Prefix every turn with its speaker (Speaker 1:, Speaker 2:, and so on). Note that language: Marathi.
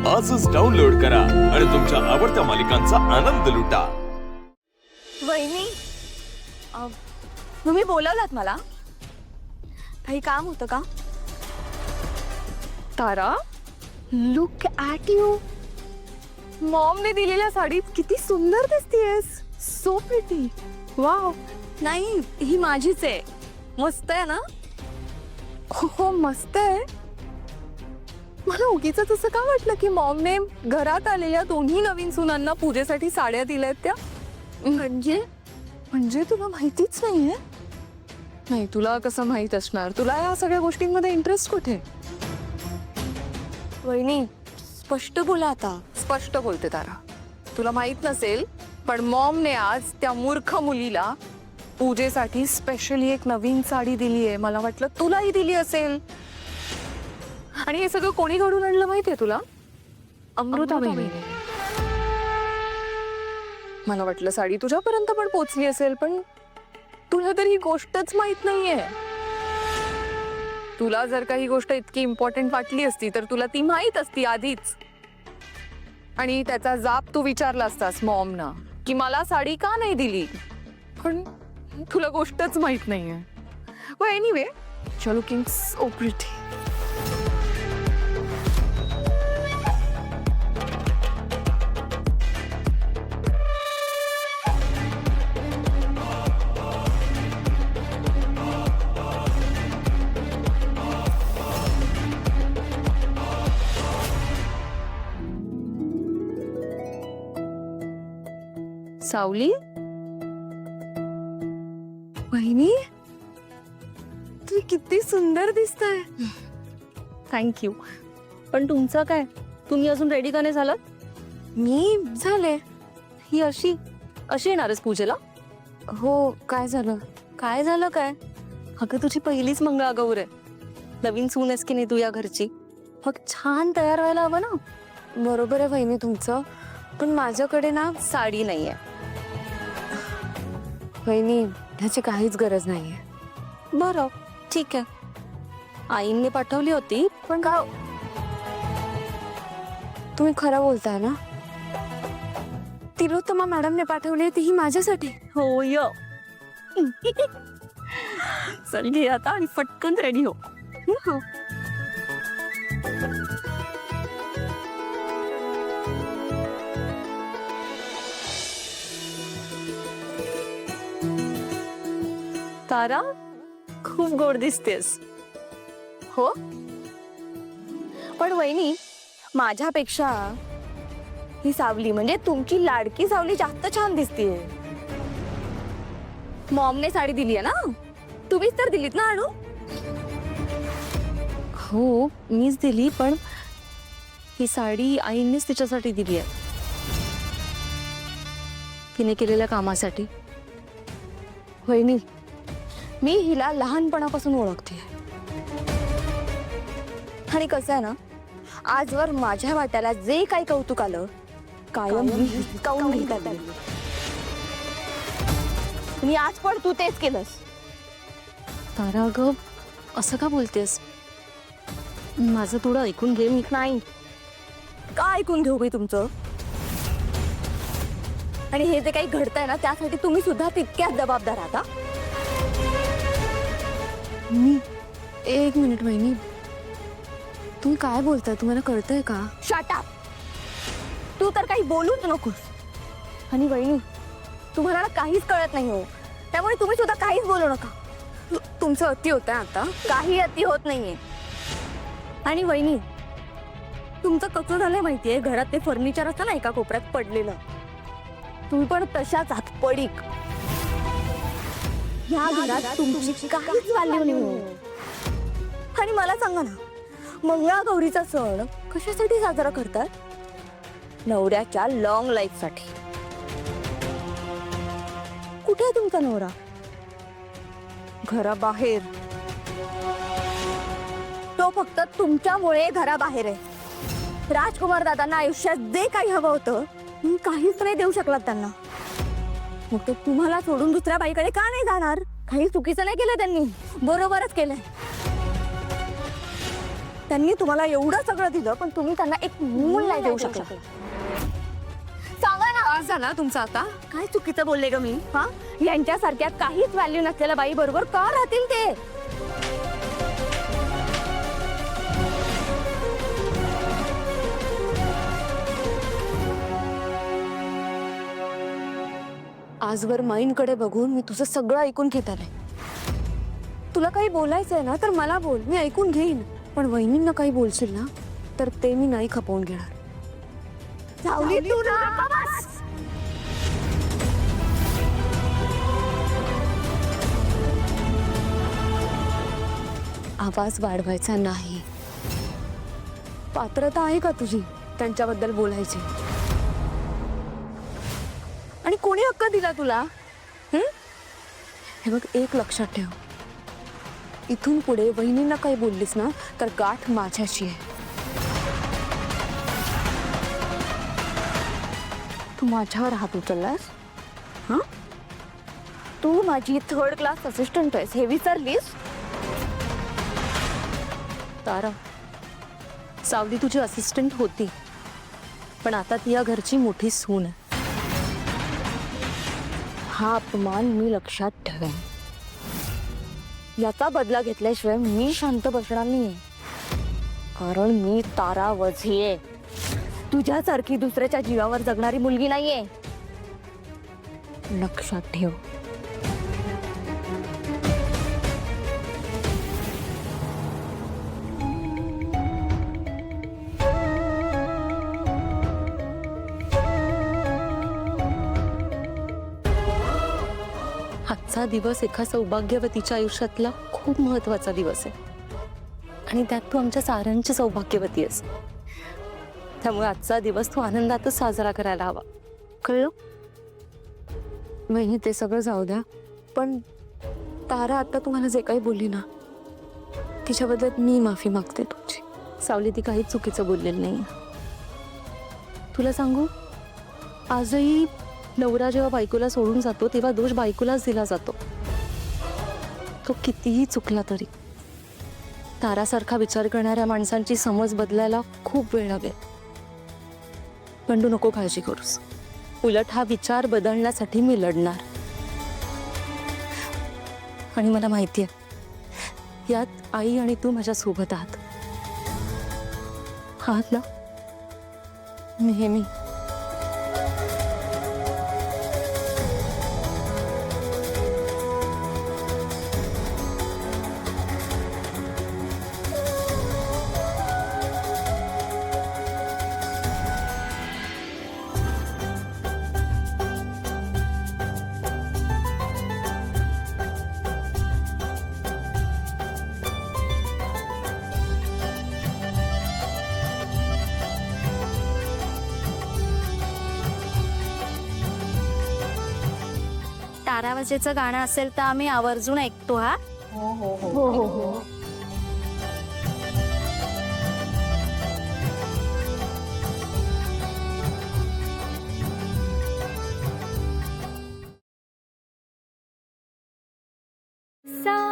Speaker 1: आजच डाउनलोड करा आणि तुमच्या आवडत्या मालिकांचा आनंद लुटा।
Speaker 2: वहिनी, तुम्ही बोलावलात मला? काही काम होतं का? तारा, लुक ॲट यू. मॉमने दिलेल्या साडीत किती सुंदर दिसतेस. So pretty. वाव. नाही, ही माझीच आहे. मस्त आहे ना? हो मस्त आहे. मला उगीच असं का वाटलं की मॉमने घरात आलेल्या दोन्ही नवीन सुनांना पूजेसाठी साड्या दिल्यात त्या. म्हणजे तुला माहितीच नाहीये? नाही, तुला कसं माहित असणार? तुला या सगळ्या गोष्टींमध्ये इंटरेस्ट कुठे? वहिनी, स्पष्ट बोला आता. स्पष्ट बोलते तारा. तुला माहित नसेल पण मॉमने आज त्या मूर्ख मुलीला पूजेसाठी स्पेशली एक नवीन साडी दिली आहे. मला वाटलं तुलाही दिली असेल. आणि हे सगळं कोणी घडून आणलं माहितीये तुला? अमृता बहिणी. मला वाटलं साडी तुझ्यापर्यंत पण पोचली असेल, पण तुला तर ही गोष्टच माहित नाहीये. तुला जर काही गोष्ट इतकी इम्पॉर्टंट वाटली असती तर तुला ती माहित असती आधीच. आणि त्याचा जाब तू विचारला असतास मॉमना की मला साडी का नाही दिली. पण तुला गोष्टच माहित नाहीये. व anyway, you are looking so pretty. सावली, वहिनी, तू किती सुंदर दिसताय.
Speaker 3: थँक्यू. पण तुमचं काय? तुम्ही अजून रेडी का नाही झालात?
Speaker 2: मी झाले.
Speaker 3: ही अशी येणारच पूजेला?
Speaker 2: हो, काय झालं?
Speaker 3: काय झालं काय? अगं तुझी पहिलीच मंगळागौर आहे. नवीन सून आहेस की नाही तू या घरची. मग छान तयार व्हायला हवं ना.
Speaker 2: बरोबर आहे वहिनी तुमचं, पण माझ्याकडे ना
Speaker 3: साडी नाहीये.
Speaker 2: वहिनी, ह्याची काहीच गरज नाहीये.
Speaker 3: बरं, ठीक आहे. आईने पाठवली होती पण
Speaker 2: का? तुम्ही खरं बोलताय ना? तिलोत्तमा मॅडमने पाठवली तीही माझ्यासाठी.
Speaker 3: हो य. चल घे आता आणि पटकन रेडी हो.
Speaker 2: हो.
Speaker 3: तारा, खूप गोड दिसतेस.
Speaker 2: हो, पण वहिनी, माझ्यापेक्षा ही सावली म्हणजे तुमची लाडकी सावली जास्त छान दिसतीये. मॉमने साडी दिली आहे ना? तुम्हीच तर दिलीत ना आणू?
Speaker 3: हो, मीच दिली, पण ही साडी आईंनीच तिच्यासाठी दिली आहे. तिने केलेल्या कामासाठी.
Speaker 2: वहिनी, मी हिला लहानपणापासून ओळखते आणि कसं आहे ना, आजवर माझ्या वाट्याला जे काही कौतुक आलं कायम मी हिसकावून घेतात. आणि आज पण तू तेच केलंस.
Speaker 3: तारा ग, असं का बोलतेस? माझं थोडं ऐकून घे. मी
Speaker 2: नाही, का ऐकून घेऊ बाई तुमचं? आणि हे जे काही घडतंय ना त्यासाठी तुम्ही सुद्धा तितक्याच जबाबदार आहात.
Speaker 3: मी
Speaker 2: एक मिनिट वहिनी, तुम्ही काय बोलताय? तुम्हाला कळतंय का? Shut up. तू तर काही बोलूच नकोस. आणि वहिनी, तुम्हाला ना काहीच कळत नाही हो, त्यामुळे तुम्ही सुद्धा काहीच बोलू नका. तुमचं अति होत आहे आता. काही अति होत नाहीये. आणि वहिनी, तुमचं कसं झालंय माहितीये? घरात ते फर्निचर असतं ना एका कोपऱ्यात पडलेलं, तुम्ही पण तशाच आहात पडीक. या घरात तुमची काहीच व्हॅल्यू नाही. आणि मला सांगा ना, मंगळागौरीचा सण कशासाठी साजरा करतात? नवऱ्याच्या लॉंग लाईफ साठी. कुठे आहे तुमचा नवरा? घराबाहेर. तो फक्त तुमच्यामुळे घराबाहेर आहे. राजकुमार दादांना आयुष्यात जे काही हवं होतं तुम्ही काहीच नाही देऊ शकलात त्यांना. मग ते तुम्हाला सोडून दुसऱ्या बाईकडे का नाही जाणार? काही चुकीचं नाही केलं त्यांनी, बरोबरच केलंय. त्यांनी तुम्हाला एवढं सगळं दिलं पण तुम्ही त्यांना एक मूल नाही देऊ शकला. सांगा ना, आज झाला तुमचा आता काय चुकीचं बोलले ग मी? हा, यांच्यासारख्या काहीच व्हॅल्यू नसलेल्या बाई बरोबर का राहतील ते? आजवर माईंकडे बघून मी तुझं सगळं ऐकून घेत आलंय. तुला काही बोलायचंय ना तर मला बोल, मी ऐकून घेईन. पण वहिनींना काही बोलशील ना तर ते मी नाही खपवून घेणार. सावली, तू ना बस. आवाज वाढवायचा नाही. पात्रता आहे का तुझी त्यांच्याबद्दल बोलायची? आणि कोणी हक्क दिला तुला? हे बघ, एक लक्षात ठेव, इथून पुढे वहिनींना काही बोललीस ना तर गाठ माझ्याशी आहे. तू माझ्यावर हात उचललास? हा, तू माझी 3rd क्लास असिस्टंट आहेस हे विसरलीस?
Speaker 3: तारा, सावली तुझी असिस्टंट होती, पण आता ती या घरची मोठी सून आहे.
Speaker 2: हा अपमान मी लक्षात ठेवेन. याचा बदला घेतल्याशिवाय मी शांत बसणार नाहीये. कारण मी तारा वझिये, तुझ्यासारखी दुसऱ्याच्या जीवावर जगणारी मुलगी नाहीये. लक्षात ठेव.
Speaker 3: आजचा दिवस एका सौभाग्यवतीच्या आयुष्यातला खूप महत्वाचा दिवस आहे आणि त्यात तू आमच्या साऱ्यांची सौभाग्यवती आहेस. त्यामुळे आजचा दिवस तू आनंदातच साजरा करायला हवा.
Speaker 2: कळलं? नाही, ते सगळं जाऊ द्या, पण तारा आता तुम्हाला जे काही बोलली ना तिच्याबद्दल मी माफी मागते तुमची.
Speaker 3: सावली, ती काहीच चुकीचं बोललेलं नाही. तुला सांगू, आजही नवरा जेव्हा बायकोला सोडून जातो तेव्हा दोष बायकोलाच दिला जातो. तो कितीही चुकला तरी. तारासारखा विचार करणाऱ्या माणसांची समज बदलायला खूप वेळ लागेल. पण तू नको काळजी करूस. उलट हा विचार बदलण्यासाठी मी लढणार. आणि मला माहिती आहे यात आई आणि तू माझ्या सोबत आहात. आहात ना? नेहमी.
Speaker 4: तारावाजेचं गाणं असेल तर आम्ही आवर्जून ऐकतो. हा,
Speaker 2: हो हो हो हो हो.
Speaker 4: सा